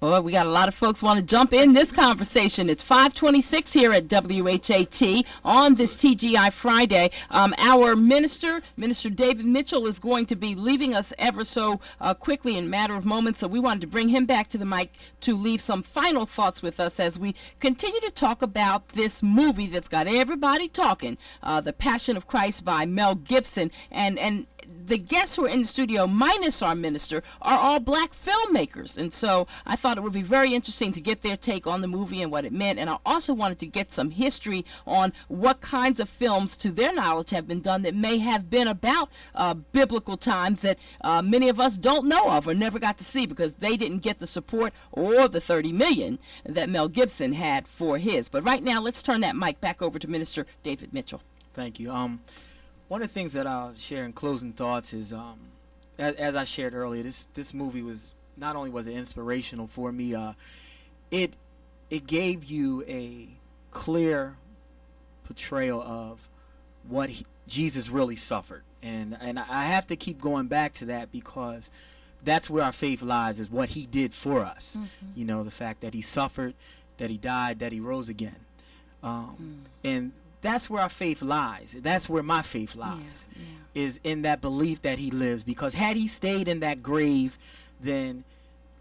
Well, we got a lot of folks want to jump in this conversation. It's 5:26 here at WHAT on this TGI Friday. Our Minister David Mitchell, is going to be leaving us ever so quickly in a matter of moments, so we wanted to bring him back to the mic to leave some final thoughts with us as we continue to talk about this movie that's got everybody talking, The Passion of Christ by Mel Gibson. And the guests who are in the studio, minus our minister, are all black filmmakers. And so I thought it would be very interesting to get their take on the movie and what it meant. And I also wanted to get some history on what kinds of films, to their knowledge, have been done that may have been about biblical times that many of us don't know of or never got to see because they didn't get the support or the $30 million that Mel Gibson had for his. But right now, let's turn that mic back over to Minister David Mitchell. Thank you. One of the things that I'll share in closing thoughts is, as I shared earlier, this movie was not only was it inspirational for me, it gave you a clear portrayal of what Jesus really suffered, and I have to keep going back to that because that's where our faith lies, is what he did for us. Mm-hmm. You know, the fact that he suffered, that he died, that he rose again, and that's where our faith lies. That's where my faith lies, is in that belief that he lives. Because had he stayed in that grave, then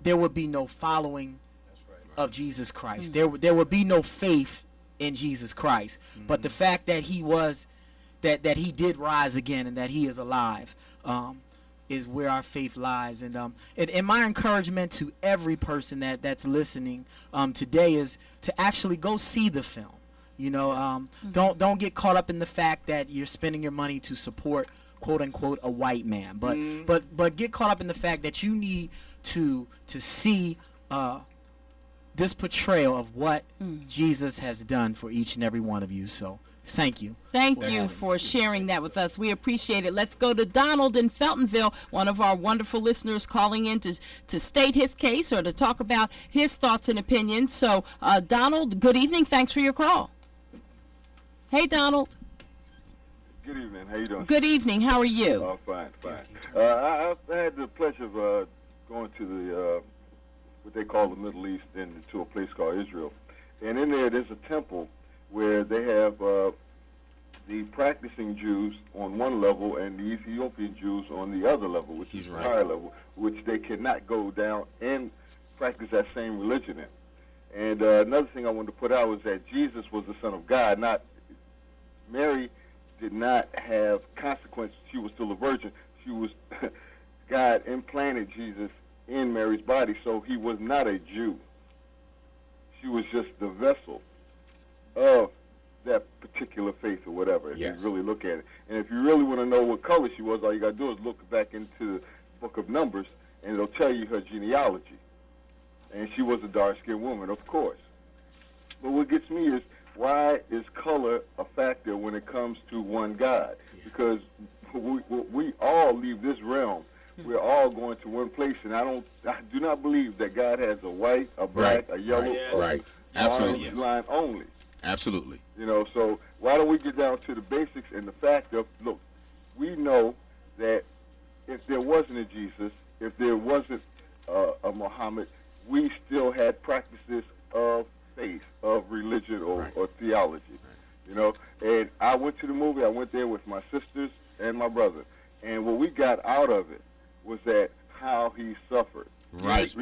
there would be no following of Jesus Christ. Mm-hmm. There would be no faith in Jesus Christ. Mm-hmm. But the fact that he was, that he did rise again and that he is alive, is where our faith lies. And my encouragement to every person that's listening today is to actually go see the film. You know, don't get caught up in the fact that you're spending your money to support, quote unquote, a white man. But get caught up in the fact that you need to see this portrayal of what Jesus has done for each and every one of you. So thank you. Thank you for sharing that with us. We appreciate it. Let's go to Donald in Feltonville, one of our wonderful listeners calling in to state his case or to talk about his thoughts and opinions. So, Donald, good evening. Thanks for your call. Hey, Donald. Good evening. How you doing? Good evening. How are you? Oh, fine. I had the pleasure of going to the what they call the Middle East and to a place called Israel. And in there's a temple where they have the practicing Jews on one level and the Ethiopian Jews on the other level, which is the higher level, which they cannot go down and practice that same religion in. And another thing I wanted to put out was that Jesus was the Son of God, not Mary did not have consequences. She was still a virgin. She was God implanted Jesus in Mary's body, so he was not a Jew. She was just the vessel of that particular faith or whatever, if you really look at it. And if you really want to know what color she was, all you got to do is look back into the book of Numbers, and it'll tell you her genealogy. And she was a dark-skinned woman, of course. But what gets me is, why is color a factor when it comes to one God? Because we all leave this realm. We're all going to one place, and I do not believe that God has a white, a black, a yellow, orange line only. Absolutely. You know, so why don't we get down to the basics and the fact of, look, we know that if there wasn't a Jesus, if there wasn't a Muhammad, we still had practices of faith, of religion or theology, you know. And I went to the movie. I went there with my sisters and my brother, and what we got out of it was that how he suffered, regardless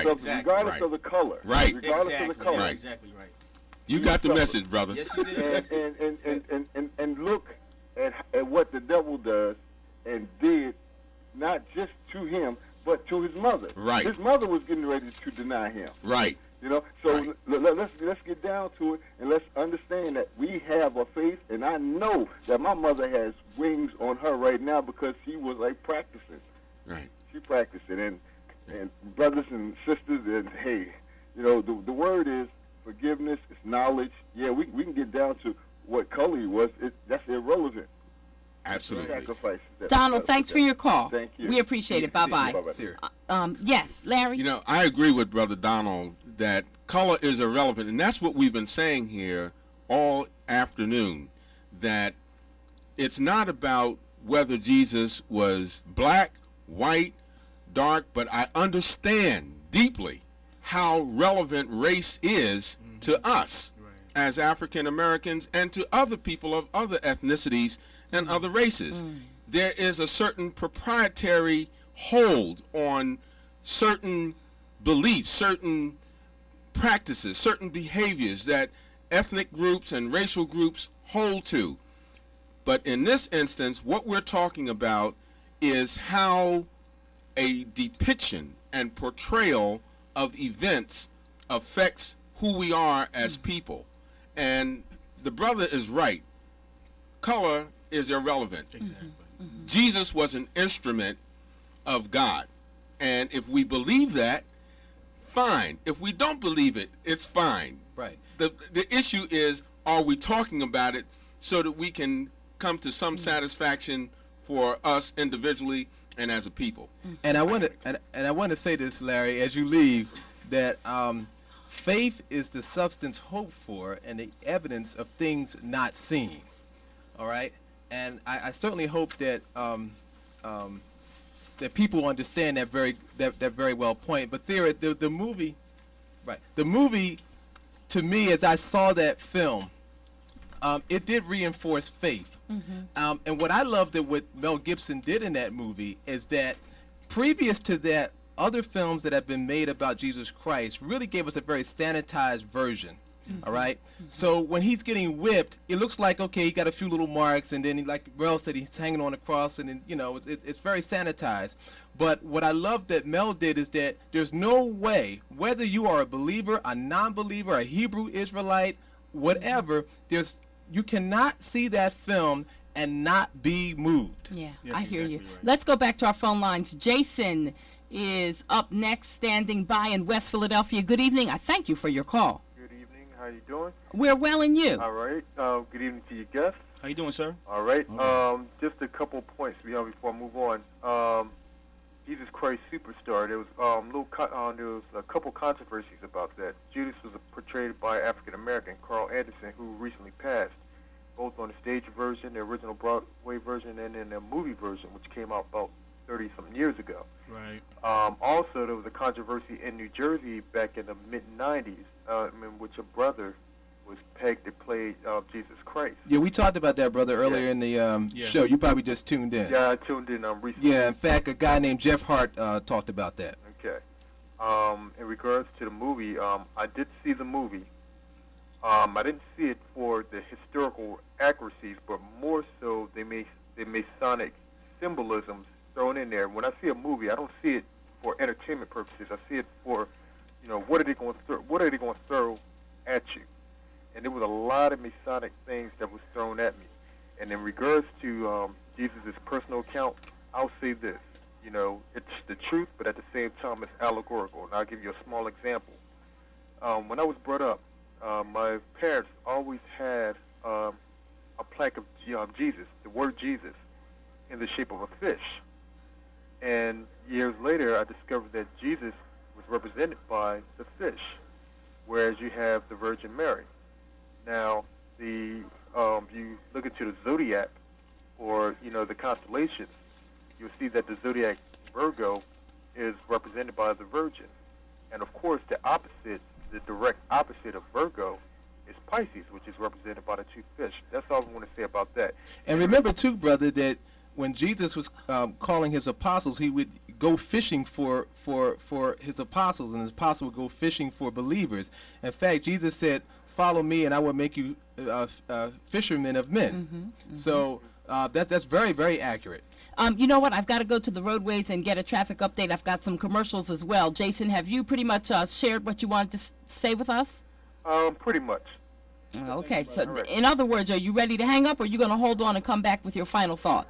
of the color, regardless of the color, exactly right. You got the message, brother. Yes, you did. and look at what the devil does and did, not just to him but to his mother. Right. His mother was getting ready to deny him. Right. You know, so let's get down to it, and let's understand that we have a faith, and I know that my mother has wings on her right now because she was like practicing. Right. She practiced it, and brothers and sisters, and hey, you know, the word is forgiveness, it's knowledge. Yeah, we can get down to what color he was. That's irrelevant. Absolutely. Donald, thanks for your call. Thank you. We appreciate it. Bye-bye. Yes, Larry? You know, I agree with Brother Donald that color is irrelevant, and that's what we've been saying here all afternoon, that it's not about whether Jesus was black, white, dark, but I understand deeply how relevant race is to us as African Americans and to other people of other ethnicities and other races. There is a certain proprietary hold on certain beliefs, certain practices, certain behaviors that ethnic groups and racial groups hold to. But in this instance, what we're talking about is how a depiction and portrayal of events affects who we are as people. And the brother is right. Color is irrelevant. Exactly. Jesus was an instrument of God. And if we believe that, fine. If we don't believe it, it's fine. Right. The issue is, are we talking about it so that we can come to some satisfaction for us individually and as a people? And I want to and I want to say this, Larry, as you leave, that faith is the substance hoped for and the evidence of things not seen. All right, and I certainly hope that that people understand that very well point. But there, the movie, right? The movie, to me, as I saw that film, it did reinforce faith. And what I loved that what Mel Gibson did in that movie is that previous to that, other films that have been made about Jesus Christ really gave us a very sanitized version. All right. So when he's getting whipped, it looks like, okay, he got a few little marks, and then he, like Mel said, he's hanging on the cross, and then, you know, it's very sanitized. But what I love that Mel did is that there's no way, whether you are a believer, a non-believer, a Hebrew Israelite, whatever, you cannot see that film and not be moved. Yeah, Yes, I hear exactly you. right. Let's go back to our phone lines. Jason is up next, standing by in West Philadelphia. Good evening. I thank you for your call. Good evening. How you doing? We're well, and you? All right. Good evening to your guests. How you doing, sir? All right. Okay. Just a couple points before I move on. Jesus Christ Superstar. There was there was a couple controversies about that. Judas was portrayed by African American Carl Anderson, who recently passed, both on the stage version, the original Broadway version, and in the movie version, which came out about 30-something years ago. Right. Also, there was a controversy in New Jersey back in the mid-'90s, in which a brother was pegged to play Jesus Christ. Yeah, we talked about that, brother, earlier in the show. You probably just tuned in. Yeah, I tuned in recently. Yeah, in fact, a guy named Jeff Hart talked about that. Okay. In regards to the movie, I did see the movie. I didn't see it for the historical accuracies, but more so the Masonic symbolisms thrown in there. When I see a movie, I don't see it for entertainment purposes. I see it for, what are they going to throw at you? And there was a lot of Masonic things that was thrown at me. And in regards to Jesus' personal account, I'll say this. It's the truth, but at the same time, it's allegorical. And I'll give you a small example. When I was brought up, my parents always had a plaque of Jesus, the word Jesus, in the shape of a fish. And years later, I discovered that Jesus was represented by the fish, whereas you have the Virgin Mary. Now, you look into the zodiac, or the constellations, you'll see that the zodiac Virgo is represented by the Virgin, and of course, the direct opposite of Virgo is Pisces, which is represented by the two fish. That's all I want to say about that. And remember, too, brother, that when Jesus was calling his apostles, he would go fishing for his apostles, and his apostles would go fishing for believers. In fact, Jesus said, "Follow me, and I will make you fishermen of men." So that's very, very accurate. You know what? I've got to go to the roadways and get a traffic update. I've got some commercials as well. Jason, have you pretty much shared what you wanted to say with us? Pretty much. Okay, so All right. in other words, are you ready to hang up, or are you going to hold on and come back with your final thought?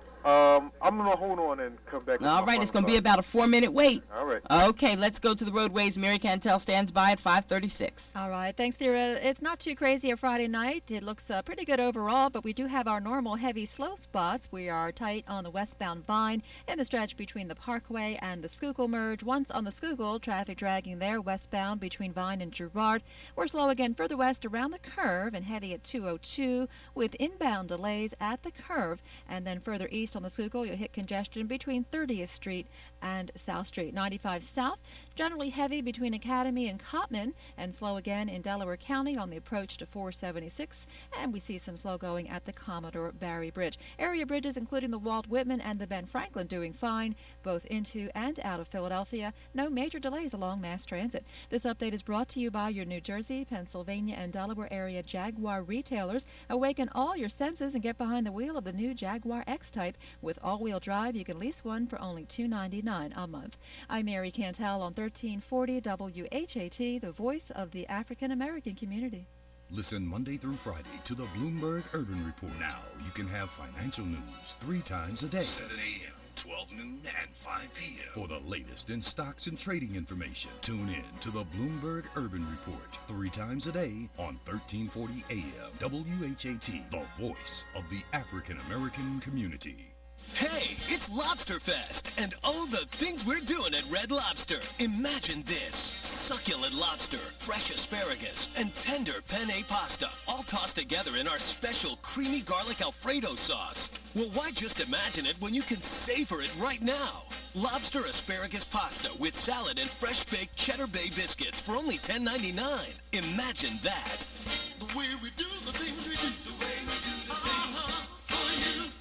I'm going to hold on and come back. All right, it's going to be about a 4-minute wait. All right. Okay, let's go to the roadways. Mary Cantel stands by at 5:36. All right, thanks, Thera. It's not too crazy a Friday night. It looks pretty good overall, but we do have our normal heavy slow spots. We are tight on the westbound Vine in the stretch between the Parkway and the Schuylkill merge. Once on the Schuylkill, traffic dragging there westbound between Vine and Girard. We're slow again further west around the curve and heavy at 202 with inbound delays at the curve, and then further east east on the Schuylkill, you'll hit congestion between 30th Street and South Street. 95 south, generally heavy between Academy and Cottman, and slow again in Delaware County on the approach to 476. And we see some slow going at the Commodore Barry Bridge. Area bridges, including the Walt Whitman and the Ben Franklin, doing fine, both into and out of Philadelphia. No major delays along mass transit. This update is brought to you by your New Jersey, Pennsylvania, and Delaware area Jaguar retailers. Awaken all your senses and get behind the wheel of the new Jaguar X-Type. With all-wheel drive, you can lease one for only $299 a month. I'm Mary Cantel on 1340 WHAT, the voice of the African American community. Listen Monday through Friday to the Bloomberg Urban Report. Now you can have financial news 3 times a day. 7 a.m., 12 noon, and 5 p.m. For the latest in stocks and trading information, tune in to the Bloomberg Urban Report 3 times a day on 1340 AM. WHAT, the voice of the African American community. Hey, it's Lobster Fest, and oh, the things we're doing at Red Lobster. Imagine this: succulent lobster, fresh asparagus, and tender penne pasta, all tossed together in our special creamy garlic Alfredo sauce. Well, why just imagine it when you can savor it right now? Lobster asparagus pasta with salad and fresh-baked Cheddar Bay biscuits for only $10.99. Imagine that. The way we do the things we do, the way we do the things for you.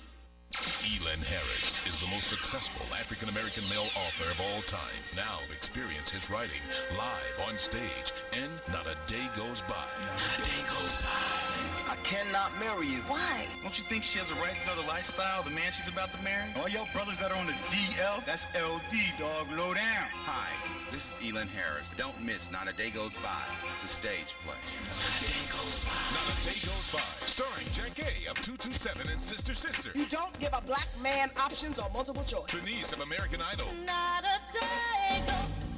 Elin Harris is the most successful African-American male author of all time. Now experience his writing live on stage and Not a Day Goes By. Not a day goes by. I cannot marry you. Why? Don't you think she has a right to know the lifestyle of the man she's about to marry? All your brothers that are on the DL, that's LD, dog, low down. Hi, this is Elin Harris. Don't miss Not a Day Goes By, the stage play. Not a day goes by. Not a Day Goes By, starring Jack A of 227 and Sister Sister. You don't give a black man options or multiple choice. Trinice of American Idol. Not a day goes by.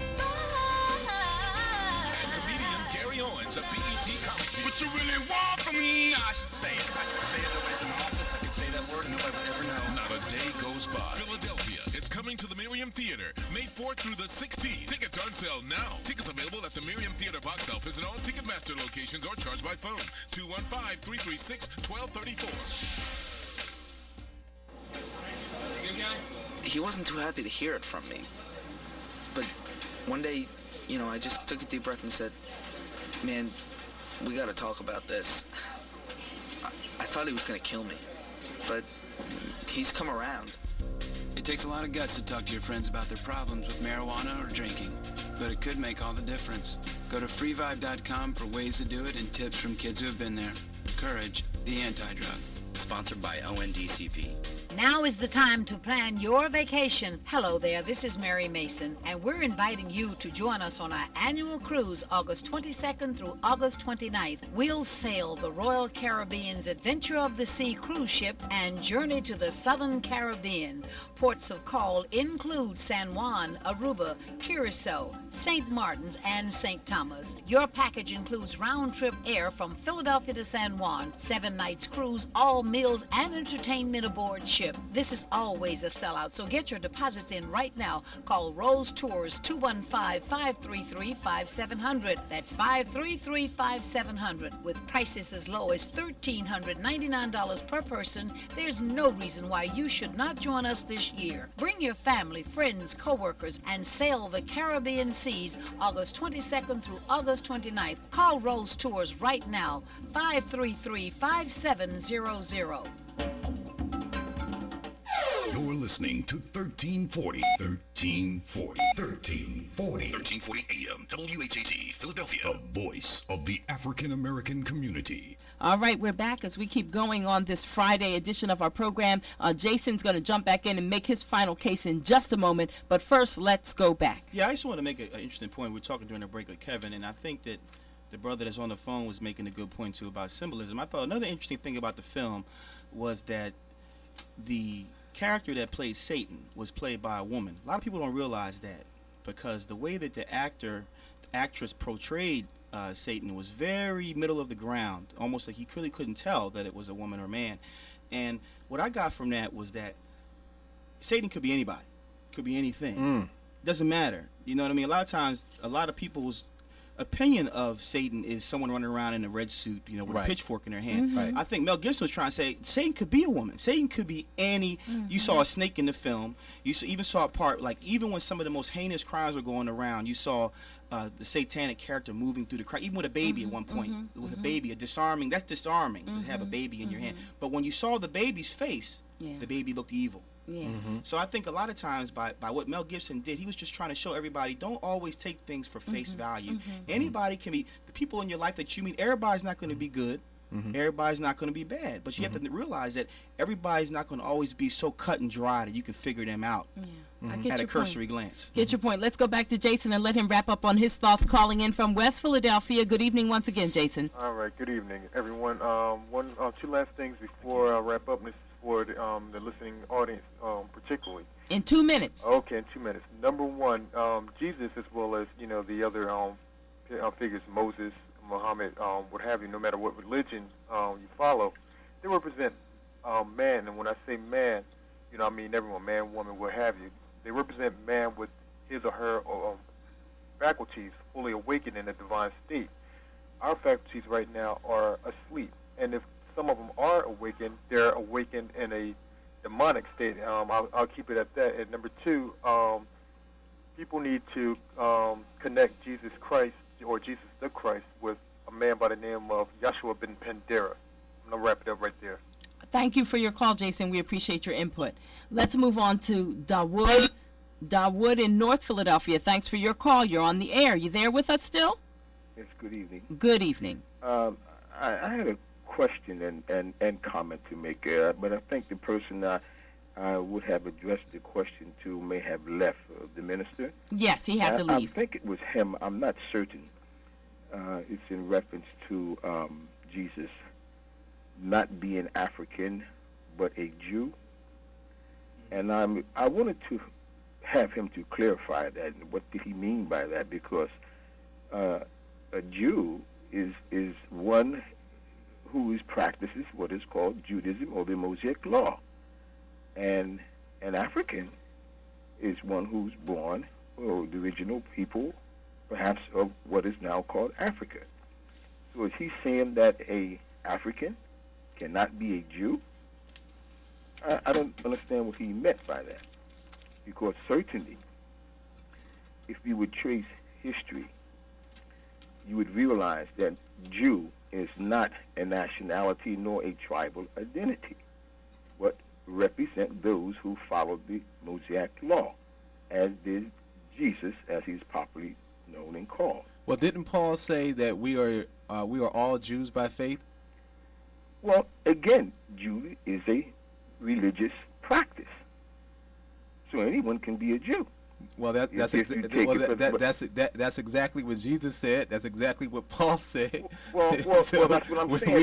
And comedian Gary Owens of BET Comedy. What you really want from me? I should say it. Nobody's in the office. I can say that word and nobody will ever know. Not a Day Goes By. Philadelphia. It's coming to the Miriam Theater, May 4th through the 16th. Tickets on sale now. Tickets available at the Miriam Theater box office and all Ticketmaster locations or charged by phone. 215-336-1234. He wasn't too happy to hear it from me. But one day, I just took a deep breath and said, man, we got to talk about this. I thought he was going to kill me, but he's come around. It takes a lot of guts to talk to your friends about their problems with marijuana or drinking, but it could make all the difference. Go to freevibe.com for ways to do it and tips from kids who have been there. Courage, the anti-drug. Sponsored by ONDCP. Now is the time to plan your vacation. Hello there, this is Mary Mason, and we're inviting you to join us on our annual cruise August 22nd through August 29th. We'll sail the Royal Caribbean's Adventure of the Sea cruise ship and journey to the Southern Caribbean. Ports of call include San Juan, Aruba, Curacao, St. Martin's, and St. Thomas. Your package includes round-trip air from Philadelphia to San Juan, 7 nights cruise, all meals and entertainment aboard ship. This is always a sellout, so get your deposits in right now. Call Rose Tours 215-533-5700. That's 533-5700. With prices as low as $1,399 per person, there's no reason why you should not join us this year. Bring your family, friends, co-workers, and sail the Caribbean seas August 22nd through August 29th. Call Rose Tours right now, 533-5700. You're listening to 1340. 1340 AM. WHAT, Philadelphia. The voice of the African American community. All right, we're back as we keep going on this Friday edition of our program. Jason's going to jump back in and make his final case in just a moment. But first, let's go back. Yeah, I just want to make an interesting point. We were talking during the break with Kevin, and I think that the brother that's on the phone was making a good point, too, about symbolism. I thought another interesting thing about the film was that the character that played Satan was played by a woman. A lot of people don't realize that, because the way that the actress portrayed Satan was very middle of the ground, almost like you really couldn't tell that it was a woman or man. And what I got from that was that Satan could be anybody, could be anything. Doesn't matter. You know what I mean? A lot of times, a lot of people's opinion of Satan is someone running around in a red suit, you know, with a pitchfork in their hand. Right. I think Mel Gibson was trying to say Satan could be a woman. Satan could be any. You saw a snake in the film. You even saw a part, like, even when some of the most heinous crimes were going around, you saw the satanic character moving through the crowd, even with a baby at one point. With a baby, that's disarming to have a baby in your hand. But when you saw the baby's face, the baby looked evil. Yeah. So I think a lot of times by what Mel Gibson did, he was just trying to show everybody, don't always take things for face value. Anybody can be, the people in your life that you meet, everybody's not going to be good. Everybody's not going to be bad. But you have to realize that everybody's not going to always be so cut and dry that you can figure them out I get at a your cursory point. glance. Get your point. Let's go back to Jason and let him wrap up on his thoughts, calling in from West Philadelphia. Good evening once again, Jason. All right, good evening, everyone. Two last things before I wrap up, and this is for the listening audience particularly. In 2 minutes. Okay, in 2 minutes. Number one, Jesus, as well as, the other figures, Moses, Muhammad, what have you, no matter what religion you follow, they represent man. And when I say man, I mean everyone, man, woman, what have you. They represent man with his or her faculties fully awakened in a divine state. Our faculties right now are asleep. And if some of them are awakened, they're awakened in a demonic state. I'll keep it at that. And number two, people need to connect Jesus Christ, or Jesus the Christ, with a man by the name of Yeshua ben Pandera. I'm going to wrap it up right there. Thank you for your call, Jason. We appreciate your input. Let's move on to Dawood. Dawood in North Philadelphia. Thanks for your call. You're on the air. You there with us still? Yes, good evening. Good evening. I had a question and comment to make, but I think the person I would have addressed the question to may have left, the minister. Yes, he had to leave. I think it was him. I'm not certain. It's in reference to Jesus not being African, but a Jew. And I wanted to have him to clarify that. What did he mean by that? Because a Jew is one who practices what is called Judaism or the Mosaic Law. And an African is one who's born, or the original people, perhaps, of what is now called Africa. So is he saying that a African cannot be a Jew? I don't understand what he meant by that. Because certainly, if you would trace history, you would realize that Jew is not a nationality nor a tribal identity, but represent those who follow the Mosaic Law, as did Jesus, as he's popularly known and called. Well, didn't Paul say that we are all Jews by faith? Well, again, Jew is a religious practice, so anyone can be a Jew. Well, that's exactly what Jesus said. That's exactly what Paul said. Well, So that's what I'm saying.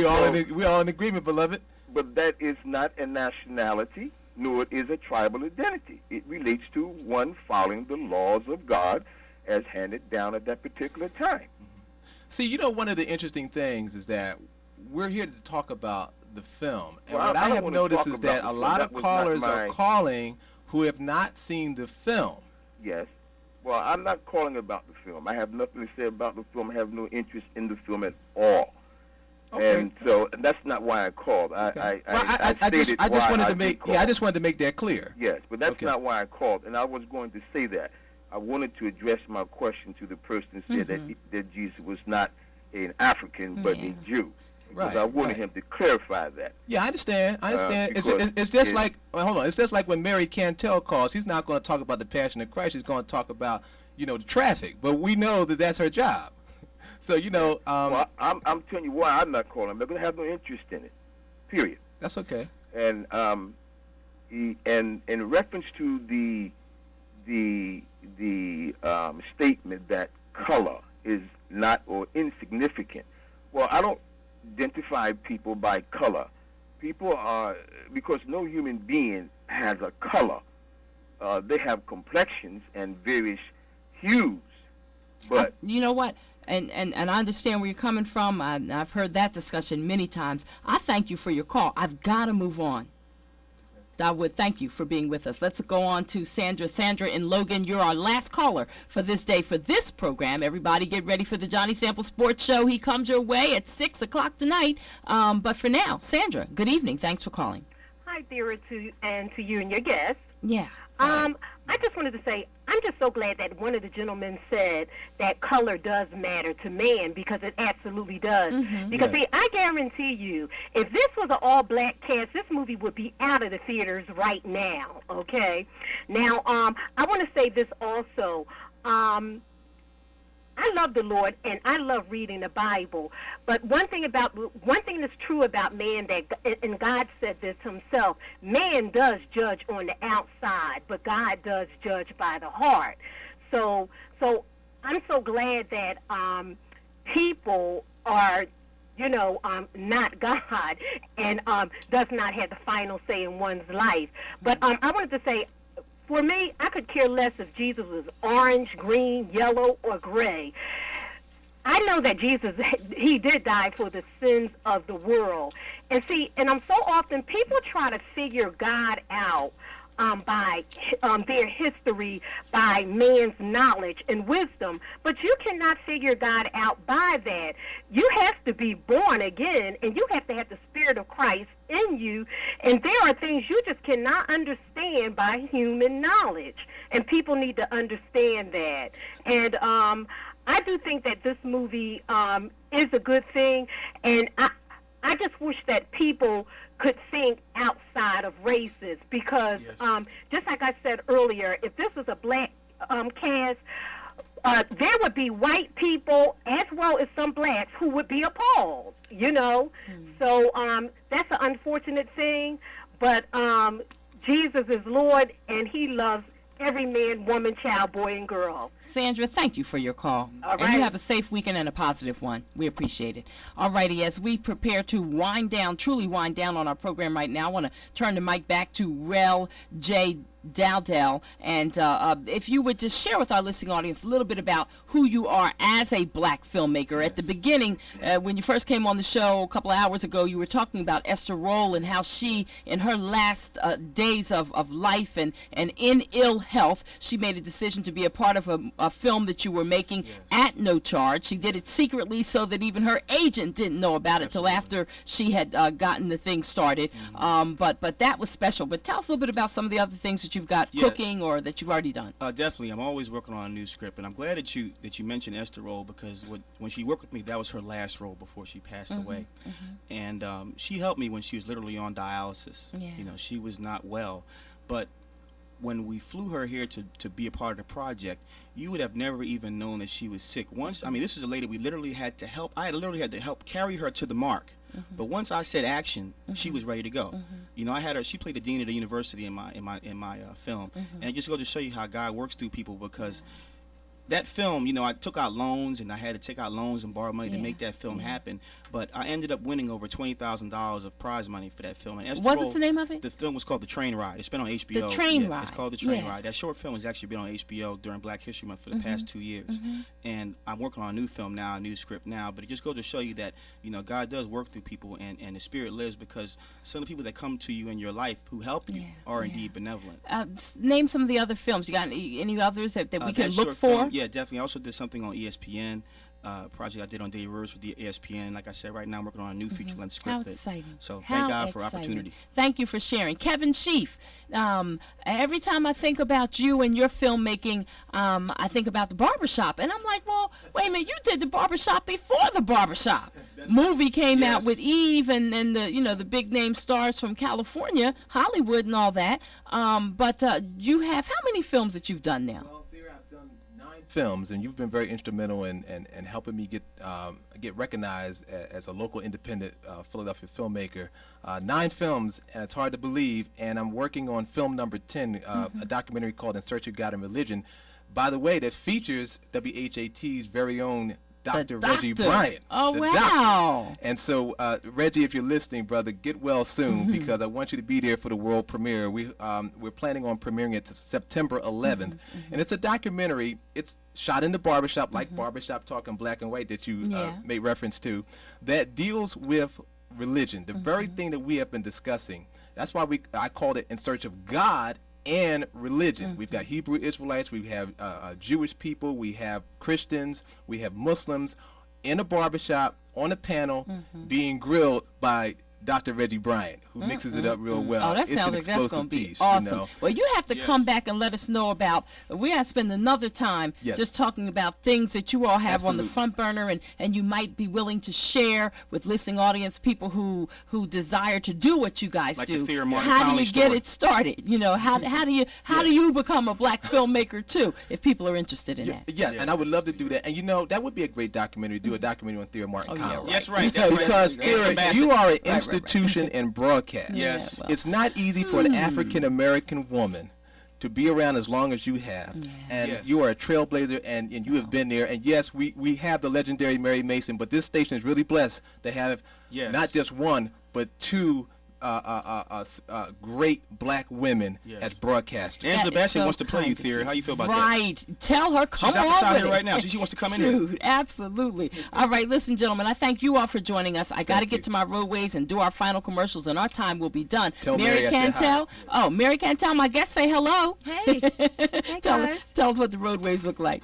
We all in agreement, beloved. But that is not a nationality, nor is a tribal identity. It relates to one following the laws of God as handed down at that particular time. See, one of the interesting things is that we're here to talk about the film. And Well, what I I don't have wanna noticed talk is about that the a film. lot That of was not callers are my- calling who have not seen the film. Yes. Well, I'm not calling about the film. I have nothing to say about the film. I have no interest in the film at all. Okay. And so that's not why I called. I stated I just why wanted I to did make call. I just wanted to make that clear. Yes, but that's Okay. not why I called. And I was going to say that. I wanted to address my question to the person who said that Jesus was not an African but a Jew. Because Right, I wanted right. him to clarify that. Yeah, I understand. because It's just like hold on. It's just like when Mary Cantel calls. She's not going to talk about the Passion of Christ. She's going to talk about the traffic. But we know that that's her job. So well, I'm telling you why I'm not calling. I'm not going to have no interest in it. Period. That's okay. And and in reference to the statement that color is not or insignificant. Well, I don't identify people by color. People are, because no human being has a color. They have complexions and various hues. But you know what? And I understand where you're coming from. I've heard that discussion many times. I thank you for your call. I've got to move on. I would. Thank you for being with us. Let's go on to Sandra. Sandra in Logan, you're our last caller for this day for this program. Everybody get ready for the Johnny Sample Sports Show. He comes your way at 6 o'clock tonight. But for now, Sandra, good evening. Thanks for calling. Hi, Thera, to you and your guests. Yeah. I just wanted to say, I'm just so glad that one of the gentlemen said that color does matter to man, because it absolutely does. Because, see, I guarantee you, if this was an all-black cast, this movie would be out of the theaters right now, okay? Now, I want to say this also. I love the Lord, and I love reading the Bible. But one thing that's true about man, and God said this himself, man does judge on the outside, but God does judge by the heart. So I'm so glad that people are, not God, and does not have the final say in one's life. But I wanted to say, for me, I could care less if Jesus was orange, green, yellow, or gray. I know that Jesus, he did die for the sins of the world. And see, and I'm so often, people try to figure God out by their history, by man's knowledge and wisdom, but you cannot figure God out by that. You have to be born again, and you have to have the Spirit of Christ in you, and there are things you just cannot understand by human knowledge, and people need to understand that. And I do think that this movie is a good thing, and I just wish that people could think outside of races, because just like I said earlier, if this was a black cast, there would be white people as well as some blacks who would be appalled, So that's an unfortunate thing, but Jesus is Lord, and he loves every man, woman, child, boy, and girl. Sandra, thank you for your call. All right. And you have a safe weekend and a positive one. We appreciate it. All righty, as we prepare to truly wind down on our program right now, I want to turn the mic back to Rel J. Dowdell, and if you would just share with our listening audience a little bit about who you are as a black filmmaker. At the beginning, when you first came on the show a couple of hours ago, you were talking about Esther Roll and how she, in her last days of life and in ill health, she made a decision to be a part of a film that you were making at no charge. She did it secretly so that even her agent didn't know about it till after she had gotten the thing started. But that was special. But tell us a little bit about some of the other things that you've got cooking or that you've already done. Definitely. I'm always working on a new script, and I'm glad that you mentioned Esther Roll, because when she worked with me, that was her last role before she passed away. And she helped me when she was literally on dialysis. She was not well. But when we flew her here to be a part of the project, you would have never even known that she was sick. This was a lady we literally had to help. I literally had to help carry her to the mark. But once I said action, she was ready to go. I had her. She played the dean of the university in my film, and it just goes to show you how God works through people, because that film, I took out loans, and I had to take out loans and borrow money to make that film happen. But I ended up winning over $20,000 of prize money for that film. And what was the name of it? The film was called The Train Ride. It's been on HBO. The Train Ride. It's called The Train Ride. That short film has actually been on HBO during Black History Month for the past 2 years. And I'm working on a new film now, a new script now. But it just goes to show you that, God does work through people, and the Spirit lives, because some of the people that come to you in your life who help you are indeed benevolent. Name some of the other films. You got any others that we can look for? Film, yeah, definitely. I also did something on ESPN. Project I did on Dave Rivers for the ESPN. Like I said, right now I'm working on a new feature-length script. How exciting. So thank God for opportunity. Thank you for sharing. Kevin Sheaf, every time I think about you and your filmmaking, I think about The Barbershop. And I'm like, well, wait a minute, you did The Barbershop before The Barbershop. Movie came out with Eve and the big name stars from California, Hollywood and all that. But you have, how many films that you've done now? Films, and you've been very instrumental in helping me get recognized as a local independent Philadelphia filmmaker. 9 films, and it's hard to believe, and I'm working on film number 10, a documentary called In Search of God and Religion, by the way, that features WHAT's very own Dr. Reggie Bryant. Oh, wow. Doctor. And so, Reggie, if you're listening, brother, get well soon, because I want you to be there for the world premiere. We're planning on premiering it September 11th. And it's a documentary. It's shot in the barbershop, like Barbershop Talk in Black and White that you made reference to, that deals with religion, the very thing that we have been discussing. That's why I called it In Search of God and Religion. We've got Hebrew Israelites, we have Jewish people, we have Christians, we have Muslims in a barbershop on a panel being grilled by Dr. Reggie Bryant, who mixes it up real well. Oh, that It's sounds an like that's explosive going to be piece, awesome. You know? Well, you have to come back and let us know about. We have to spend another time just talking about things that you all have on the front burner, and you might be willing to share with listening audience, people who desire to do what you guys like do. The Thera Martin how do you Milling get story. it started? You know, how do you become a black filmmaker too? If people are interested in that. Yeah, and I would love to do that. And you know, that would be a great documentary. Do a documentary on Thera Martin. Yeah, right. That's right. That's Because right. Thera, you are an institution in broadcast. Yes. Yeah, well. It's not easy for an African American woman to be around as long as you have. And you are a trailblazer, and you have been there. And yes, we have the legendary Mary Mason, but this station is really blessed to have not just one, but two great black women as broadcasters. Angela Bassett wants to play you, Thera. How you feel about that? Right. Tell her, come She's on outside with here it. right now. She wants to come in here. Shoot, absolutely. All right, listen, gentlemen, I thank you all for joining us. I got to get to my roadways and do our final commercials, and our time will be done. Tell Mary I said Cantel. Oh, Mary Cantel, my guest, say hello. Hey. Hey, tell guys. us what the roadways look like.